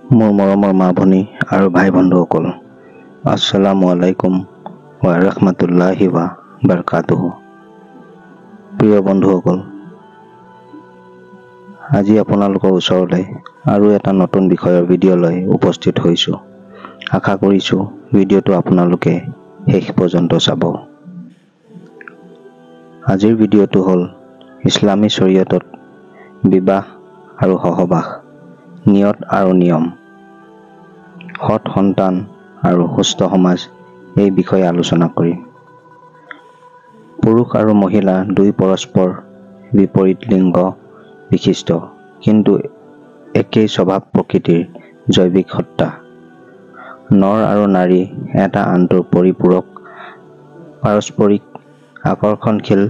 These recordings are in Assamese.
মোৰ মৰমৰ মা ভনী আৰু ভাই বন্ধুসকল, আসসালামু আলাইকুম ওয়া ৰাহমাতুল্লাহি ওয়া বাৰাকাতুহু। প্ৰিয় বন্ধুসকল, আজি আপোনালোকৰ ওচৰলৈ আৰু এটা নতুন বিষয়ৰ ভিডিঅ' লৈ উপস্থিত হৈছোঁ। আশা কৰিছোঁ ভিডিঅ'টো আপোনালোকে শেষ পৰ্যন্ত চাব। আজিৰ ভিডিঅ'টো হ'ল ইছলামী শৰীয়তত বিবাহ আৰু সহবাস, নিয়ত আৰু নিয়ম, সৎ সন্তান আৰু সুস্থ সমাজ এই বিষয়ে আলোচনা কৰিম। পুৰুষ আৰু মহিলা দুই পৰস্পৰ বিপৰীত লিংগ বিশিষ্ট কিন্তু একেই স্বভাৱ প্ৰকৃতিৰ জৈৱিক সত্তা। নৰ আৰু নাৰী এটা আনটোৰ পৰিপূৰক, পাৰস্পৰিক আকৰ্ষণশীল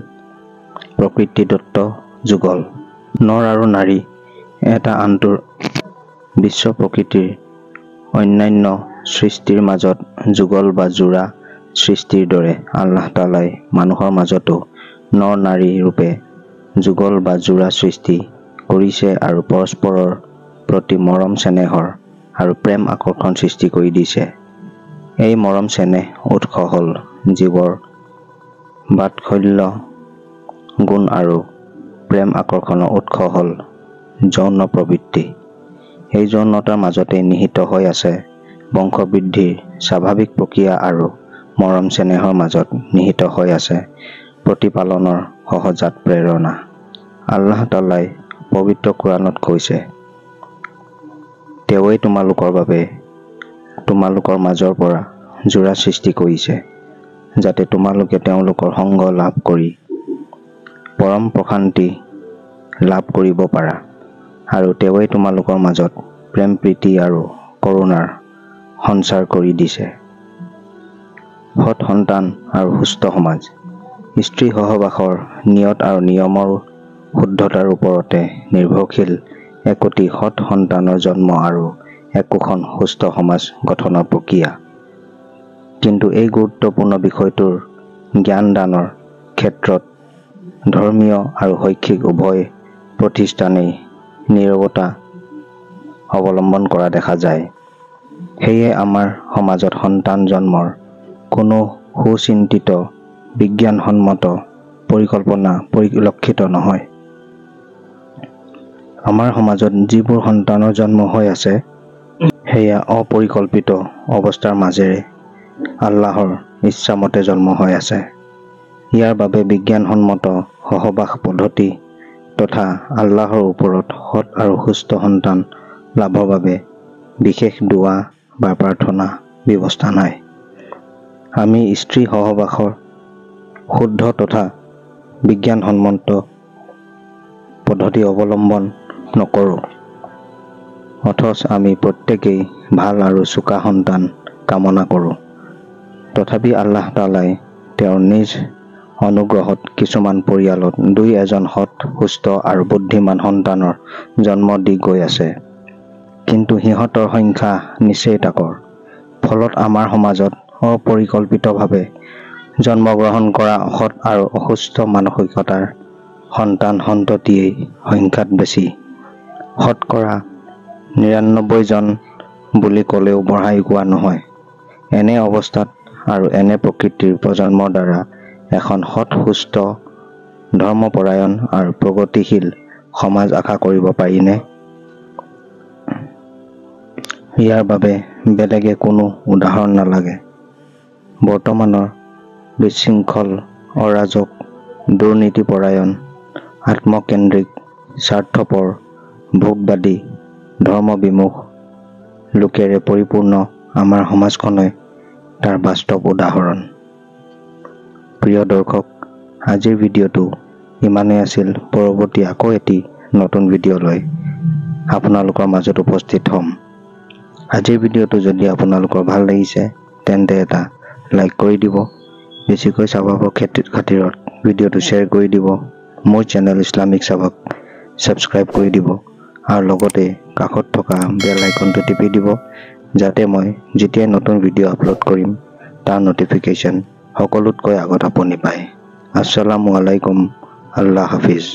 প্ৰকৃতিদত্ত যুগল। নৰ আৰু নাৰী এটা আনটোৰ বিশ্ব প্ৰকৃতিৰ অন্যান্য সৃষ্টিৰ মাজত যুগল বা যোৰা সৃষ্টিৰ দৰে আল্লাহ তাআলাই মানুহৰ মাজতো নৰ নাৰী ৰূপে যুগল বা যোৰা সৃষ্টি কৰিছে আৰু পৰস্পৰৰ প্ৰতি মৰম চেনেহৰ আৰু প্ৰেম আকৰ্ষণ সৃষ্টি কৰি দিছে। এই মৰম চেনেহ উৎস হ'ল জীৱৰ বাৎসল্য গুণ আৰু প্ৰেম আকৰ্ষণৰ উৎস হ'ল যৌন প্ৰবৃত্তি। এই যৌনতাৰ মাজতে নিহিত হৈ আছে বংশবৃদ্ধিৰ স্বাভাৱিক প্ৰক্ৰিয়া আৰু মৰম চেনেহৰ মাজত নিহিত হৈ আছে প্ৰতিপালনৰ সহজাত প্ৰেৰণা। আল্লাহ তাআলাই পবিত্ৰ কোৰাণত কৈছে, তেওঁৱেই তোমালোকৰ বাবে তোমালোকৰ মাজৰ পৰা যোৰা সৃষ্টি কৰিছে, যাতে তোমালোকে তেওঁলোকৰ সংগ লাভ কৰি পৰম প্ৰশান্তি লাভ কৰিব পাৰা, আৰু তেওঁৱেই তোমালোকৰ মাজত প্ৰেম প্ৰীতি আৰু কৰুণাৰ সঞ্চাৰ কৰি দিছে। সৎ সন্তান আৰু সুস্থ সমাজ। স্ত্ৰী সহবাসৰ নিয়ত আৰু নিয়মৰ শুদ্ধতাৰ ওপৰতে নিৰ্ভৰশীল একোটি সৎ সন্তানৰ জন্ম আৰু একোখন সুস্থ সমাজ গঠনৰ প্ৰক্ৰিয়া। কিন্তু এই গুৰুত্বপূৰ্ণ বিষয়টোৰ জ্ঞান দানৰ ক্ষেত্ৰত ধৰ্মীয় আৰু শৈক্ষিক উভয় প্ৰতিষ্ঠানেই নীৰৱতা অৱলম্বন কৰা দেখা যায়। সেয়ে আমাৰ সমাজত সন্তান জন্মৰ কোনো সুচিন্তিত বিজ্ঞানসন্মত পৰিকল্পনা পৰিলক্ষিত নহয়। আমাৰ সমাজত যিবোৰ সন্তানৰ জন্ম হৈ আছে, সেয়া অপৰিকল্পিত অৱস্থাৰ মাজেৰে আল্লাহৰ ইচ্ছামতে জন্ম হৈ আছে। ইয়াৰ বাবে বিজ্ঞানসন্মত সহবাস পদ্ধতি তথা আল্লাহৰ ওপৰত সৎ আৰু সুস্থ সন্তান লাভৰ বাবে বিশেষ দুৱা বা প্ৰাৰ্থনা ব্যৱস্থা নাই। আমি স্ত্ৰী সহবাসৰ শুদ্ধ তথা বিজ্ঞানসন্মত পদ্ধতি অৱলম্বন নকৰোঁ, অথচ আমি প্ৰত্যেকেই ভাল আৰু চোকা সন্তান কামনা কৰোঁ। তথাপি আল্লাহ তাআলাই তেওঁৰ নিজ অনুগ্ৰহত কিছুমান পৰিয়ালত দুই এজন সৎ সুস্থ আৰু বুদ্ধিমান সন্তানৰ জন্ম দি গৈ আছে, কিন্তু সিহঁতৰ সংখ্যা নিচেই তাকৰ। ফলত আমাৰ সমাজত অপৰিকল্পিতভাৱে জন্মগ্ৰহণ কৰা অসৎ আৰু অসুস্থ মানসিকতাৰ সন্তান সন্ততিয়েই সংখ্যাত বেছি, শতকৰা ৯৯ জন বুলি ক'লেও বঢ়াই কোৱা নহয়। এনে অৱস্থাত আৰু এনে প্ৰকৃতিৰ প্ৰজন্মৰ দ্বাৰা এখন সৎ সুস্থ ধৰ্মপৰায়ণ আৰু প্ৰগতিশীল সমাজ আশা কৰিব পাৰিনে? ইয়াৰ বাবে বেলেগে কোনো উদাহৰণ নালাগে। বৰ্তমানৰ বিশৃংখল, অৰাজক, দুৰ্নীতিপৰায়ণ, আত্মকেন্দ্ৰিক, স্বাৰ্থপৰ, ভোগবাদী, ধৰ্মবিমুখ লোকেৰে পৰিপূৰ্ণ আমাৰ সমাজখনেই তাৰ বাস্তৱ উদাহৰণ। প্ৰিয় দৰ্শক, আজিৰ ভিডিঅ'টো ইমানেই আছিল। পৰৱৰ্তী আকৌ এটি নতুন ভিডিঅ' লৈ আপোনালোকৰ মাজত উপস্থিত হ'ম। আজিৰ ভিডিঅ'টো যদি আপোনালোকৰ ভাল লাগিছে তেন্তে এটা লাইক কৰি দিব। বেছিকৈ চাবৰ খাতিৰত ভিডিঅ'টো শ্বেয়াৰ কৰি দিব। মোৰ চেনেল ইছলামিক চাবক ছাবস্ক্ৰাইব কৰি দিব আৰু লগতে কাষত থকা বেল আইকনটো টিপি দিব, যাতে মই যেতিয়াই নতুন ভিডিঅ' আপলোড কৰিম তাৰ ন'টিফিকেশ্যন সকলোতকৈ আগত আপুনি পায়। আসসালামু আলাইকুম, আল্লাহ হাফিজ।